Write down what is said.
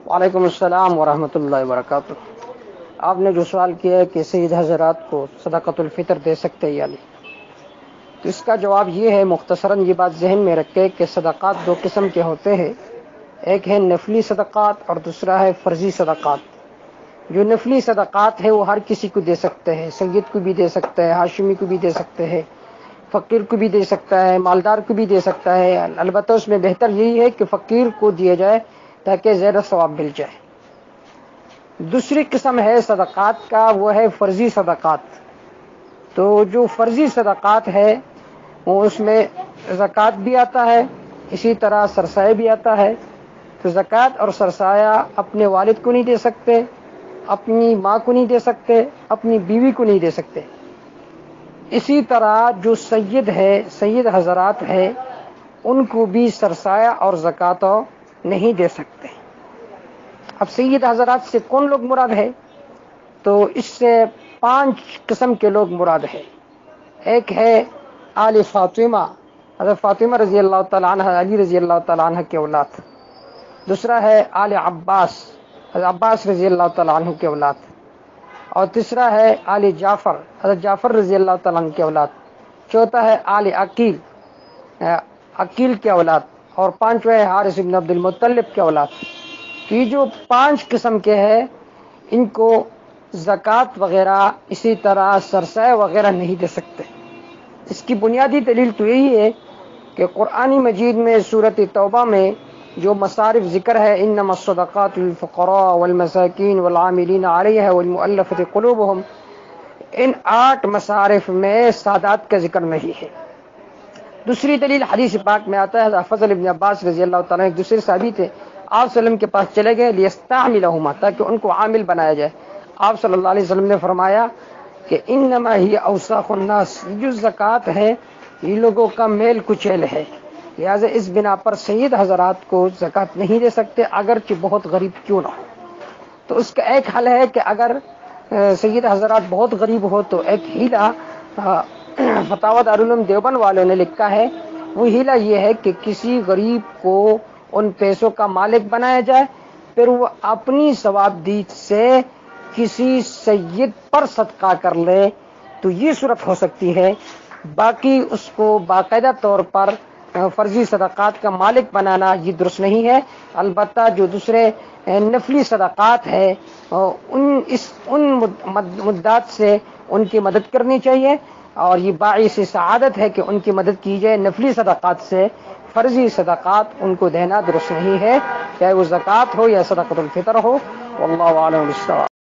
وعلیکم السلام ورحمۃ اللہ وبرکاتہ۔ آپ نے جو سوال کیا ہے کہ سید حضرات کو صدقۃ الفطر دے سکتے یا نہیں، تو اس کا جواب یہ ہے، مختصراً یہ بات ذہن میں رکھے کہ صدقات دو قسم کے ہوتے ہیں، ایک ہے نفلی صدقات اور دوسرا ہے فرضی صدقات۔ جو نفلی صدقات ہے وہ ہر کسی کو دے سکتے ہیں، سید کو بھی دے سکتا ہے، ہاشمی کو بھی دے سکتے ہیں، فقیر کو بھی دے سکتا ہے، مالدار کو بھی دے سکتا ہے، البتہ اس میں بہتر یہی ہے کہ فقیر کو دیا جائے تاکہ زیادہ ثواب مل جائے۔ دوسری قسم ہے صدقات کا، وہ ہے فرضی صدقات۔ تو جو فرضی صدقات ہے وہ اس میں زکوٰۃ بھی آتا ہے، اسی طرح سرسایہ بھی آتا ہے۔ تو زکوٰۃ اور سرسایہ اپنے والد کو نہیں دے سکتے، اپنی ماں کو نہیں دے سکتے، اپنی بیوی کو نہیں دے سکتے۔ اسی طرح جو سید ہے، سید حضرات ہے، ان کو بھی سرسایہ اور زکوٰۃ نہیں دے سکتے۔ اب سید حضرات سے کون لوگ مراد ہے؟ تو اس سے 5 قسم کے لوگ مراد ہے۔ ایک ہے آل فاطمہ، حضرت فاطمہ رضی اللہ تعالیٰ عنہ، علی رضی اللہ تعالیٰ عنہ کے اولاد۔ دوسرا ہے آل عباس، حضرت عباس رضی اللہ تعالیٰ عنہ کے اولاد۔ اور تیسرا ہے آل جعفر، حضرت جعفر رضی اللہ تعالیٰ عنہ کے اولاد۔ چوتھا ہے آل عقیل، عقیل کے اولاد۔ اور پانچواں ہے حارث بن عبد المطلب کے اولاد۔ تو یہ جو 5 قسم کے ہیں، ان کو زکوٰۃ وغیرہ، اسی طرح سرسایہ وغیرہ نہیں دے سکتے۔ اس کی بنیادی دلیل تو یہی ہے کہ قرآن مجید میں سورۃ توبہ میں جو مصارف ذکر ہے، انما الصدقات للفقراء والمساکین والعاملین علیہا والمؤلفۃ قلوبہم، ان 8 مصارف میں سادات کا ذکر نہیں ہے۔ دوسری دلیل حدیث پاک میں آتا ہے، فضل ابن عباس رضی اللہ تعالیٰ ایک دوسرے صحابی تھے، آپ صلی اللہ علیہ وسلم کے پاس چلے گئے، لیستعملہما، تاکہ ان کو عامل بنایا جائے۔ آپ صلی اللہ علیہ وسلم نے فرمایا کہ انما ہی اوساخ الناس، جو زکوٰۃ ہے یہ لوگوں کا میل کچیل ہے، لہٰذا اس بنا پر سید حضرات کو زکوٰۃ نہیں دے سکتے، اگرچہ بہت غریب کیوں نہ ہو۔ تو اس کا ایک حل ہے کہ اگر سید حضرات بہت غریب ہو تو ایک ہیلہ فتاوی دارالعلوم دیوبند والوں نے لکھا ہے، وہ ہیلہ یہ ہے کہ کسی غریب کو ان پیسوں کا مالک بنایا جائے، پھر وہ اپنی ثوابدید سے کسی سید پر صدقہ کر لے، تو یہ صورت ہو سکتی ہے۔ باقی اس کو باقاعدہ طور پر فرضی صدقات کا مالک بنانا یہ درست نہیں ہے۔ البتہ جو دوسرے نفلی صدقات ہے، ان مدات سے ان کی مدد کرنی چاہیے، اور یہ باعث سعادت ہے کہ ان کی مدد کی جائے۔ نفلی صدقات سے فرضی صدقات ان کو دینا درست نہیں ہے، چاہے وہ زکوٰۃ ہو یا صدقۃ الفطر ہو۔ واللہ اعلم بالصواب۔